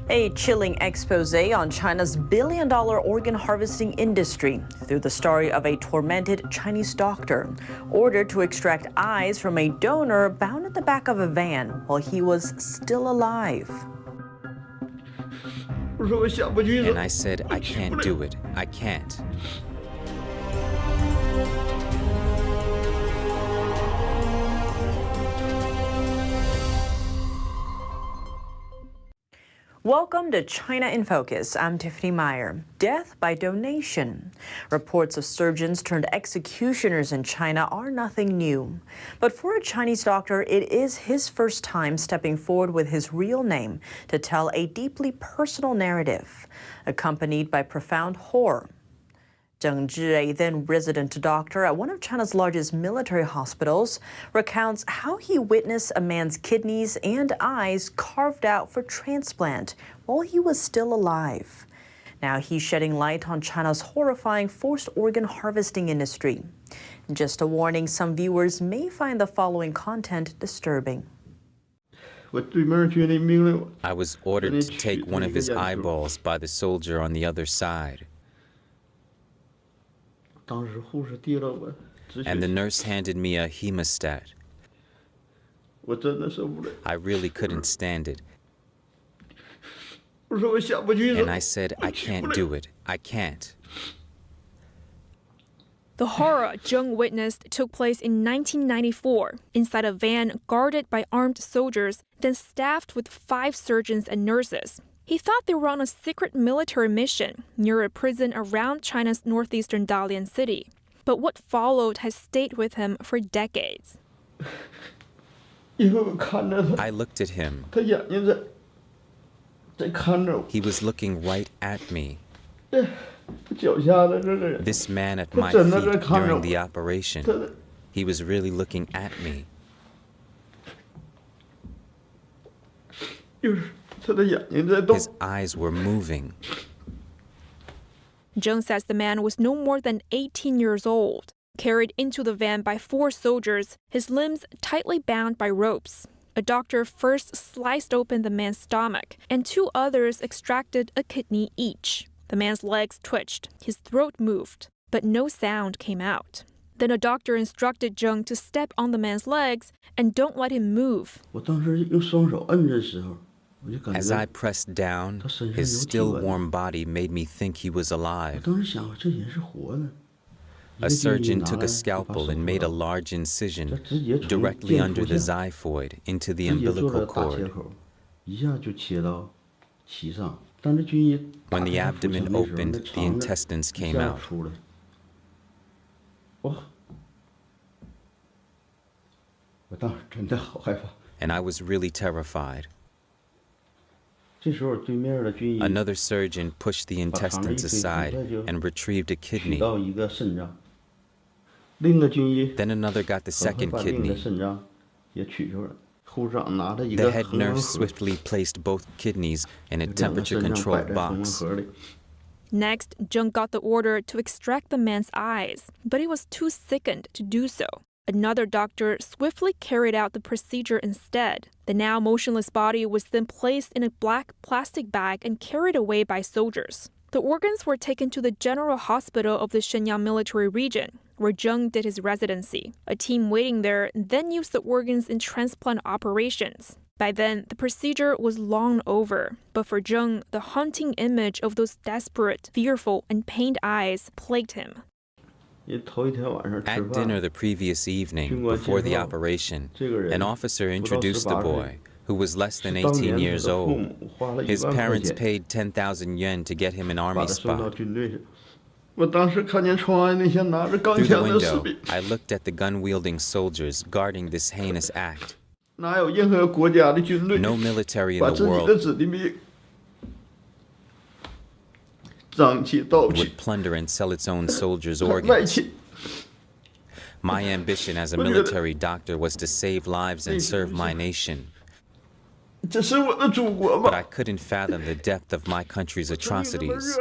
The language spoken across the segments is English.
A chilling expose on China's billion-dollar organ harvesting industry through the story of a tormented Chinese doctor ordered to extract eyes from a donor bound at the back of a van while he was still alive. And I said, I can't do it. I can't. Welcome to China in Focus. I'm Tiffany Meyer. Death by donation. Reports of surgeons turned executioners in China are nothing new. But for a Chinese doctor, it is his first time stepping forward with his real name to tell a deeply personal narrative, accompanied by profound horror. Zheng Zhi, a then resident doctor at one of China's largest military hospitals, recounts how he witnessed a man's kidneys and eyes carved out for transplant while he was still alive. Now he's shedding light on China's horrifying forced organ harvesting industry. Just a warning, some viewers may find the following content disturbing. I was ordered to take one of his eyeballs by the soldier on the other side. And the nurse handed me a hemostat. I really couldn't stand it. And I said, I can't do it. I can't. The horror Zheng witnessed took place in 1994 inside a van guarded by armed soldiers, then staffed with 5 surgeons and nurses. He thought they were on a secret military mission near a prison around China's northeastern Dalian city. But what followed has stayed with him for decades. I looked at him. He was looking right at me. This man at my feet during the operation, he was really looking at me. His eyes were moving. Zheng says the man was no more than 18 years old, carried into the van by 4 soldiers, his limbs tightly bound by ropes. A doctor first sliced open the man's stomach, and 2 others extracted a kidney each. The man's legs twitched, his throat moved, but no sound came out. Then a doctor instructed Zheng to step on the man's legs and don't let him move. As I pressed down, his still warm body made me think he was alive. A surgeon took a scalpel and made a large incision directly under the xiphoid into the umbilical cord. When the abdomen opened, the intestines came out. And I was really terrified. Another surgeon pushed the intestines aside and retrieved a kidney. Then another got the second kidney. The head nurse swiftly placed both kidneys in a temperature-controlled box. Next, Zheng got the order to extract the man's eyes, but he was too sickened to do so. Another doctor swiftly carried out the procedure instead. The now motionless body was then placed in a black plastic bag and carried away by soldiers. The organs were taken to the General Hospital of the Shenyang military region, where Zheng did his residency. A team waiting there then used the organs in transplant operations. By then, the procedure was long over. But for Zheng, the haunting image of those desperate, fearful, and pained eyes plagued him. At dinner the previous evening, before the operation, an officer introduced the boy, who was less than 18 years old. His parents paid 10,000 yuan to get him an army spot. Through the window, I looked at the gun-wielding soldiers guarding this heinous act. No military in the world would plunder and sell its own soldiers' organs. My ambition as a military doctor was to save lives and serve my nation. But I couldn't fathom the depth of my country's atrocities.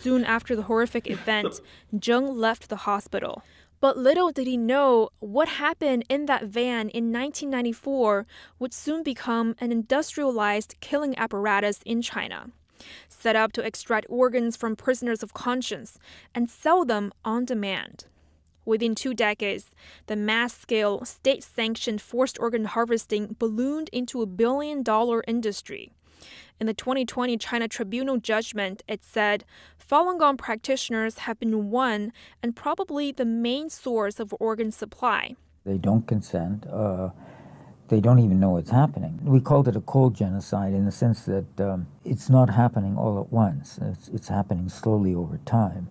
Soon after the horrific event, Zheng left the hospital. But little did he know what happened in that van in 1994 would soon become an industrialized killing apparatus in China, set up to extract organs from prisoners of conscience and sell them on demand. Within 2 decades, the mass-scale, state-sanctioned forced organ harvesting ballooned into a billion-dollar industry. In the 2020 China Tribunal judgment, it said Falun Gong practitioners have been one and probably the main source of organ supply. They don't consent. They don't even know it's happening. We called it a cold genocide in the sense that it's not happening all at once. It's happening slowly over time.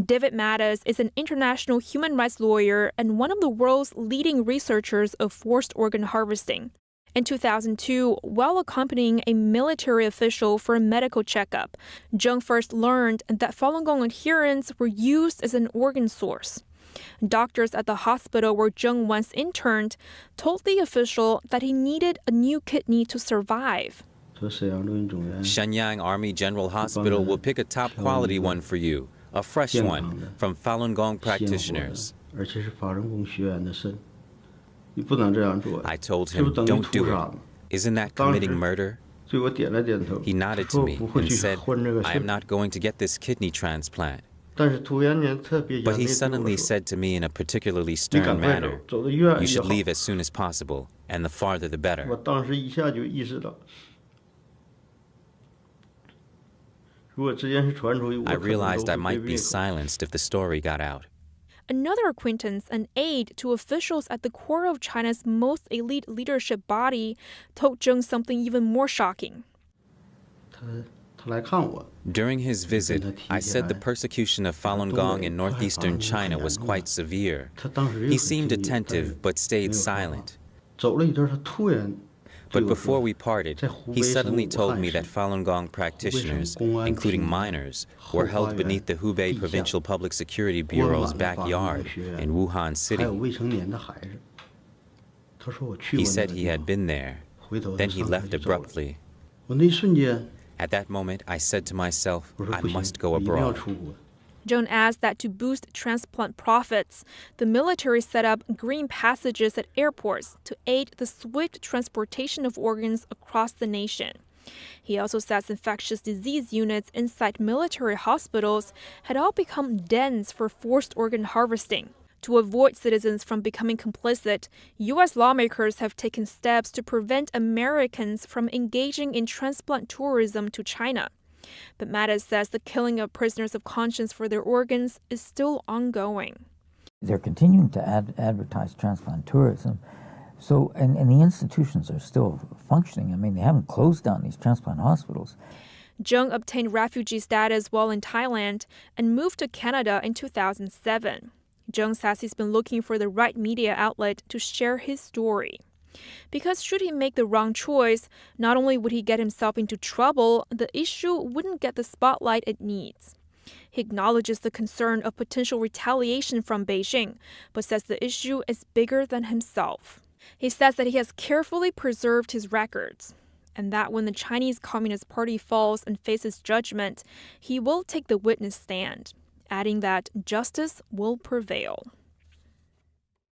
David Mattis is an international human rights lawyer and one of the world's leading researchers of forced organ harvesting. In 2002, while accompanying a military official for a medical checkup, Zheng first learned that Falun Gong adherents were used as an organ source. Doctors at the hospital where Zheng once interned told the official that he needed a new kidney to survive. Shenyang Army General Hospital will pick a top-quality one for you, a fresh one from Falun Gong practitioners. I told him, don't do it. Isn't that committing murder? He nodded to me and said, I am not going to get this kidney transplant. But he suddenly said to me in a particularly stern manner, you should leave as soon as possible, and the farther the better. I realized I might be silenced if the story got out. Another acquaintance, an aide to officials at the core of China's most elite leadership body, told Zheng something even more shocking. During his visit, I said the persecution of Falun Gong in northeastern China was quite severe. He seemed attentive but stayed silent. But before we parted, he suddenly told me that Falun Gong practitioners, including minors, were held beneath the Hubei Provincial Public Security Bureau's backyard in Wuhan City. He said he had been there. Then he left abruptly. At that moment, I said to myself, I must go abroad. Zheng adds that to boost transplant profits, the military set up green passages at airports to aid the swift transportation of organs across the nation. He also says infectious disease units inside military hospitals had all become dens for forced organ harvesting. To avoid citizens from becoming complicit, U.S. lawmakers have taken steps to prevent Americans from engaging in transplant tourism to China. But Mattis says the killing of prisoners of conscience for their organs is still ongoing. They're continuing to advertise transplant tourism. So, and the institutions are still functioning. I mean, they haven't closed down these transplant hospitals. Zheng obtained refugee status while in Thailand and moved to Canada in 2007. Zheng says he's been looking for the right media outlet to share his story. Because should he make the wrong choice, not only would he get himself into trouble, the issue wouldn't get the spotlight it needs. He acknowledges the concern of potential retaliation from Beijing, but says the issue is bigger than himself. He says that he has carefully preserved his records, and that when the Chinese Communist Party falls and faces judgment, he will take the witness stand, adding that justice will prevail.